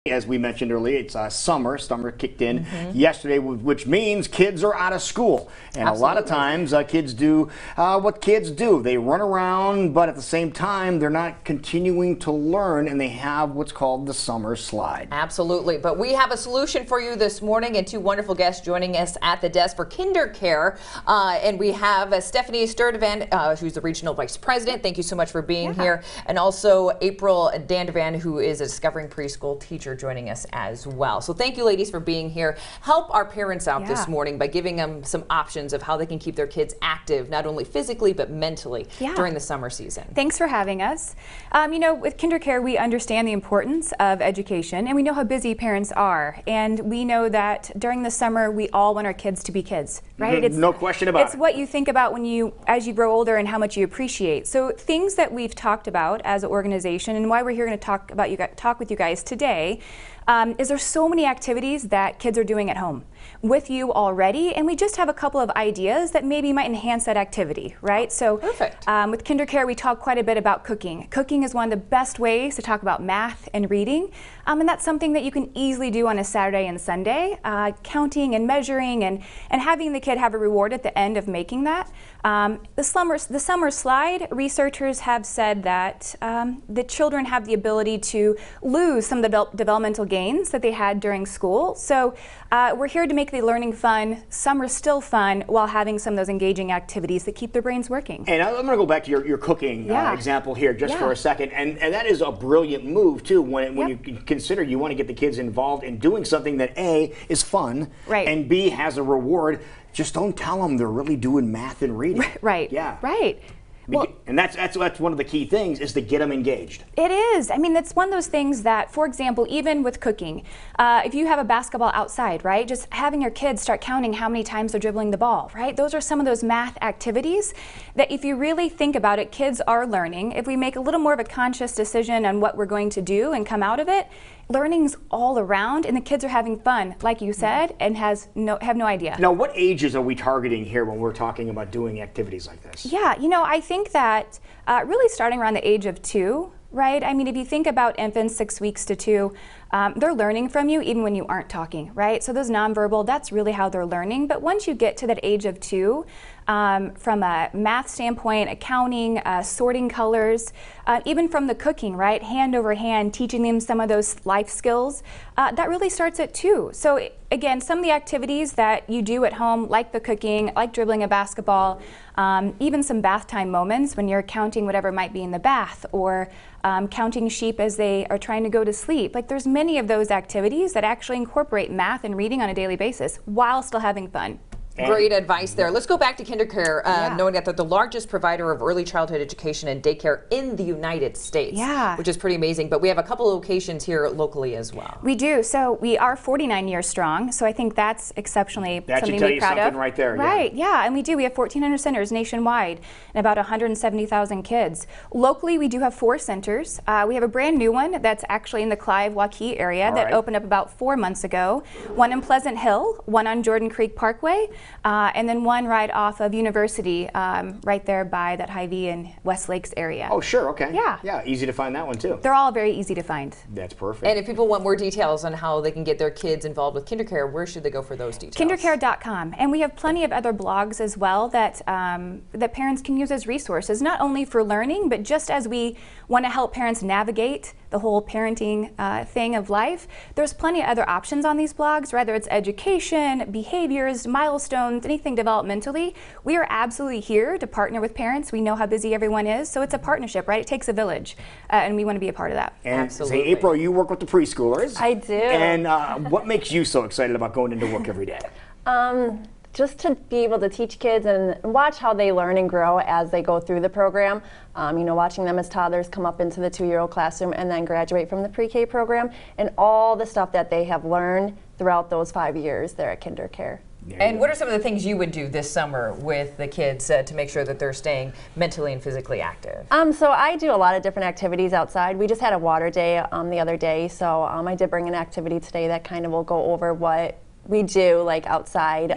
As we mentioned earlier, it's summer. Summer kicked in yesterday, which means kids are out of school. And a lot of times kids do what kids do. They run around, but at the same time, they're not continuing to learn, and they have what's called the summer slide. Absolutely. But we have a solution for you this morning, and two wonderful guests joining us at the desk for KinderCare. And we have Stephanie Sturdivant, who's the Regional Vice President. Thank you so much for being here. And also April Dandervan, who is a Discovering Preschool teacher, joining us as well. So thank you, ladies, for being here. Help our parents out this morning by giving them some options of how they can keep their kids active, not only physically but mentally during the summer season. Thanks for having us. You know, with KinderCare, we understand the importance of education, and we know how busy parents are. And we know that during the summer, we all want our kids to be kids, right? It's, no question about it. It's what you think about as you grow older and how much you appreciate. So things that we've talked about as an organization, and why we're here going to talk with you guys today, is there's so many activities that kids are doing at home with you already, and we just have a couple of ideas that maybe might enhance that activity, right? So perfect. With KinderCare, we talk quite a bit about cooking. Cooking is one of the best ways to talk about math and reading, and that's something that you can easily do on a Saturday and Sunday, counting and measuring and having the kid have a reward at the end of making that. The summer slide, researchers have said that the children have the ability to lose some of the developmental gains that they had during school. So we're here to make the learning fun, summer still fun, while having some of those engaging activities that keep their brains working. And I'm going to go back to your cooking example here just for a second. And that is a brilliant move, too, when you consider you want to get the kids involved in doing something that A, is fun, and B, has a reward. Just don't tell them they're really doing math and reading. Right. Yeah. Right. Well, and that's one of the key things, is to get them engaged. It is. I mean, it's one of those things that, for example, even with cooking, if you have a basketball outside, right, just having your kids start counting how many times they're dribbling the ball, right? Those are some of those math activities that, if you really think about it, kids are learning. If we make a little more of a conscious decision on what we're going to do and come out of it, learning's all around, and the kids are having fun, like you said, and have no idea. Now, what ages are we targeting here when we're talking about doing activities like this? Yeah, you know, I think that really starting around the age of 2, right? I mean, if you think about infants 6 weeks to 2, they're learning from you even when you aren't talking, right? So those nonverbal, that's really how they're learning. But once you get to that age of 2, from a math standpoint, accounting, sorting colors, even from the cooking, right? Hand over hand, teaching them some of those life skills, that really starts at 2. So again, some of the activities that you do at home, like the cooking, like dribbling a basketball, even some bath time moments when you're counting whatever might be in the bath, or counting sheep as they are trying to go to sleep. Like, there's many of those activities that actually incorporate math and reading on a daily basis while still having fun. Great advice there. Let's go back to KinderCare, knowing that they're the largest provider of early childhood education and daycare in the United States, which is pretty amazing. But we have a couple locations here locally as well. We do. So we are 49 years strong. So I think that's exceptionally something to be proud of. Right there. Right. Yeah. And we do. We have 1,400 centers nationwide and about 170,000 kids. Locally, we do have 4 centers. We have a brand new one that's actually in the Clive Waukee area that opened up about 4 months ago. One in Pleasant Hill, one on Jordan Creek Parkway, and then one right off of University, right there by that Hy-Vee and West Lakes area. Oh, sure, okay. Yeah. Yeah, easy to find that one, too. They're all very easy to find. That's perfect. And if people want more details on how they can get their kids involved with KinderCare, where should they go for those details? KinderCare.com. And we have plenty of other blogs as well that, that parents can use as resources, not only for learning, but just as we want to help parents navigate the whole parenting thing of life. There's plenty of other options on these blogs, whether it's education, behaviors, milestones, anything developmentally. We are absolutely here to partner with parents. We know how busy everyone is, so it's a partnership, right? It takes a village, and we want to be a part of that. And absolutely. Say, April, you work with the preschoolers. I do. And what makes you so excited about going into work every day? Just to be able to teach kids and watch how they learn and grow as they go through the program. You know, watching them as toddlers come up into the 2-year-old classroom and then graduate from the pre-K program, and all the stuff that they have learned throughout those 5 years there at KinderCare. And what are some of the things you would do this summer with the kids to make sure that they're staying mentally and physically active? So I do a lot of different activities outside. We just had a water day the other day, so I did bring an activity today that kind of will go over what we do, like outside.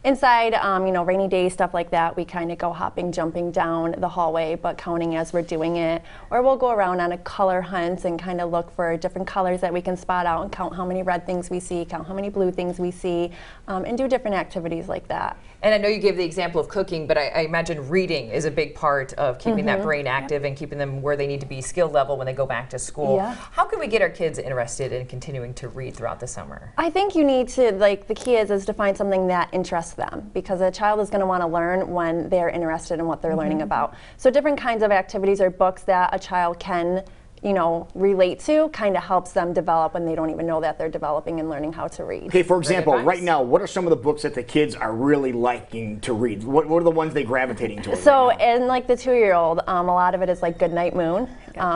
Inside, you know, rainy days, stuff like that, we kind of go hopping, jumping down the hallway, but counting as we're doing it. Or we'll go around on a color hunt and kind of look for different colors that we can spot out and count how many red things we see, count how many blue things we see, and do different activities like that. And I know you gave the example of cooking, but I imagine reading is a big part of keeping that brain active and keeping them where they need to be skill level when they go back to school. Yeah. How can we get our kids interested in continuing to read throughout the summer? I think you need to, like, the key is to find something that interests them, because a child is going to want to learn when they're interested in what they're learning about. So different kinds of activities or books that a child can, you know, relate to kind of helps them develop when they don't even know that they're developing and learning how to read. Okay, for example, advice. right now, what are some of the books that the kids are really liking to read? What are the ones they're gravitating towards? So right now? in like the 2-year-old, a lot of it is like Goodnight Moon,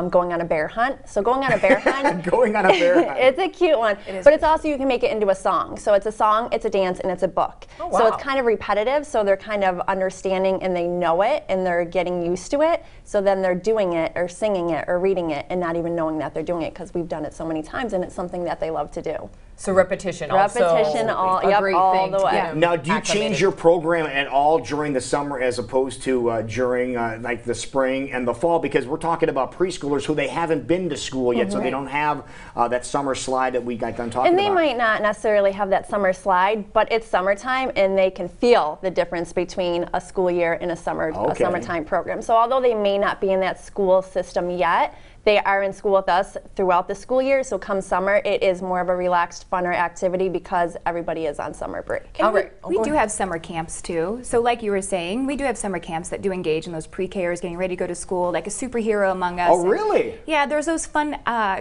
going on a bear hunt. So going on a bear hunt, Going on a bear hunt. it's a cute one, but it's also, you can make it into a song. So it's a song, it's a dance, and it's a book. Oh, So wow. it's kind of repetitive, so they're kind of understanding and they know it and they're getting used to it. So then they're doing it or singing it or reading it and not even knowing that they're doing it, because we've done it so many times and it's something that they love to do. So repetition, Repetition, also all- a yep, great all thing the to way. get them Now, do you acclimated. change your program at all during the summer as opposed to during like the spring and the fall? Because we're talking about preschoolers who they haven't been to school yet, so they don't have that summer slide that we got done talking And they about. might not necessarily have that summer slide, but it's summertime and they can feel the difference between a school year and a Okay. summertime program. So although they may not be in that school system yet, they are in school with us throughout the school year. So come summer, it is more of a relaxed, funner activity because everybody is on summer break. And All right. we Go do ahead. have summer camps too. So like you were saying, we do have summer camps that do engage in those pre-Kers getting ready to go to school, like a superhero among us. Oh, really? Yeah, there's those fun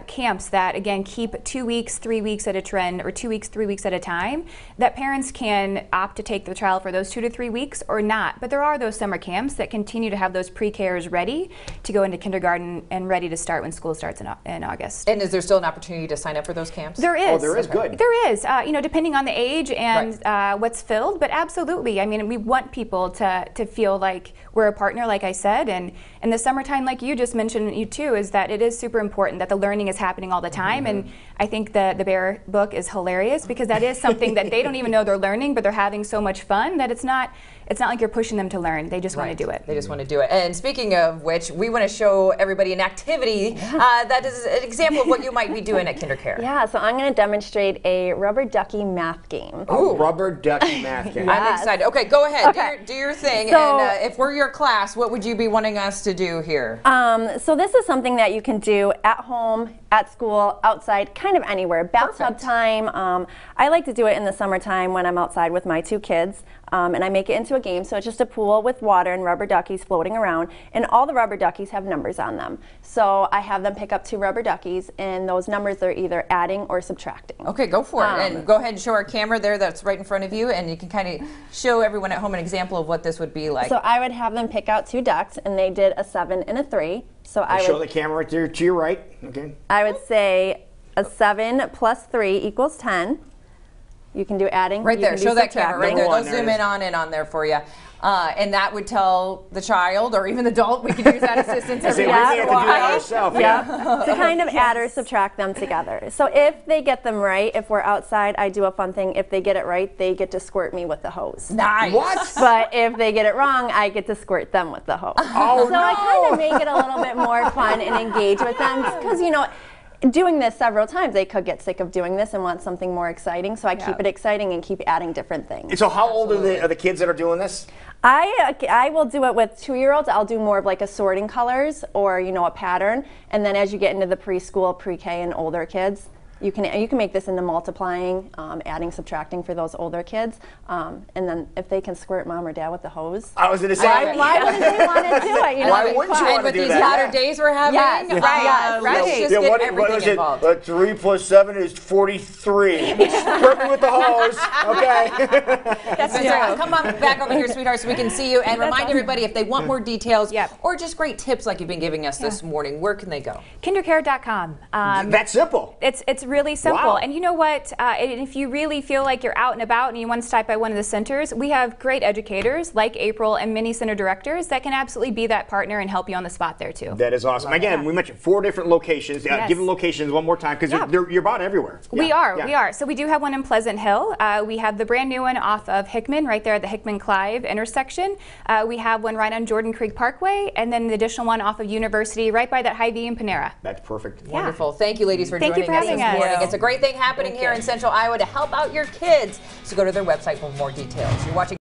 camps that, again, keep 2 weeks, 3 weeks at a trend, or 2 weeks, 3 weeks at a time, that parents can opt to take the child for those 2 to 3 weeks or not. But there are those summer camps that continue to have those pre-Kers ready to go into kindergarten and ready to start when school starts in August. And is there still an opportunity to sign up for those camps? There is. Oh, there is, good. There is, you know, depending on the age and what's filled, but absolutely. I mean, we want people to feel like we're a partner, like I said, and in the summertime, like you just mentioned, you too, is that it is super important that the learning is happening all the time. And I think the Bear book is hilarious because that is something that they don't even know they're learning, but they're having so much fun that it's not like you're pushing them to learn. They just want to do it. They just want to do it. And speaking of which, we want to show everybody an activity that is an example of what you might be doing at KinderCare. Yeah, so I'm going to demonstrate a rubber ducky math game. Oh, rubber ducky math game. I'm excited. Okay, go ahead. Okay. Do your thing. So- and if we're your class, what would you be wanting us to do here? So this is something that you can do at home, at school, outside, kind of anywhere. Bathtub Perfect. time. I like to do it in the summertime when I'm outside with my 2 kids. And I make it into a game. So it's just a pool with water and rubber duckies floating around. And all the rubber duckies have numbers on them. So I have them pick up 2 rubber duckies, and those numbers are either adding or subtracting. Okay, go for it. And go ahead and show our camera there that's right in front of you, and you can kind of show everyone at home an example of what this would be like. So I would have them pick out 2 ducks, and they did a 7 and a 3. So Show the camera right there to your right. Okay. I would say a 7 plus 3 equals 10. You can do adding. Right you there, can do show that camera right subtracting. there. Number one, They'll there zoom it in is. on there for you. And that would tell the child or even the adult, we could use that assistance Say, every we once have in to a do that while. ourselves. Yeah, to kind of add or subtract them together. So if they get them right, if we're outside, I do a fun thing. If they get it right, they get to squirt me with the hose. Nice. What? But if they get it wrong, I get to squirt them with the hose. Oh, so I kind of make it a little bit more fun and engage with them because, you know, doing this several times, they could get sick of doing this and want something more exciting. So I keep it exciting and keep adding different things. So how old are the kids that are doing this? I will do it with 2-year-olds. I'll do more of like assorting colors or, you know, a pattern. And then as you get into the preschool, pre-K, and older kids, you can make this into multiplying, adding, subtracting for those older kids. And then if they can squirt mom or dad with the hose, I was going to say. why wouldn't they want to do it? You know, Why it's wouldn't you fun. want And with do these that. hotter days we're having, Yes, right, let's just Yeah, get what everything was it? involved. 3 plus 7 is 43. Squirt me with the hose. Okay. That's true. Come on back over here, sweetheart, so we can see you. And remind awesome. everybody if they want more details Yep. or just great tips like you've been giving us this morning, where can they go? Kindercare.com. That's simple. It's really simple. Wow. And you know what? And if you really feel like you're out and about and you want to stop by one of the centers, we have great educators like April and many center directors that can absolutely be that partner and help you on the spot there too. That is awesome. Again, we mentioned 4 different locations. Yes. Give them locations one more time because you're about everywhere. We Yeah. are. So we do have one in Pleasant Hill. We have the brand new one off of Hickman, right there at the Hickman-Clive intersection. We have one right on Jordan Creek Parkway, and then the additional one off of University, right by that Hy-Vee and Panera. That's perfect. Wonderful. Thank you, ladies, for Thank you joining for us this having us. morning. It's a great thing happening here in Central Iowa to help out your kids. So go to their website for more details. You're watching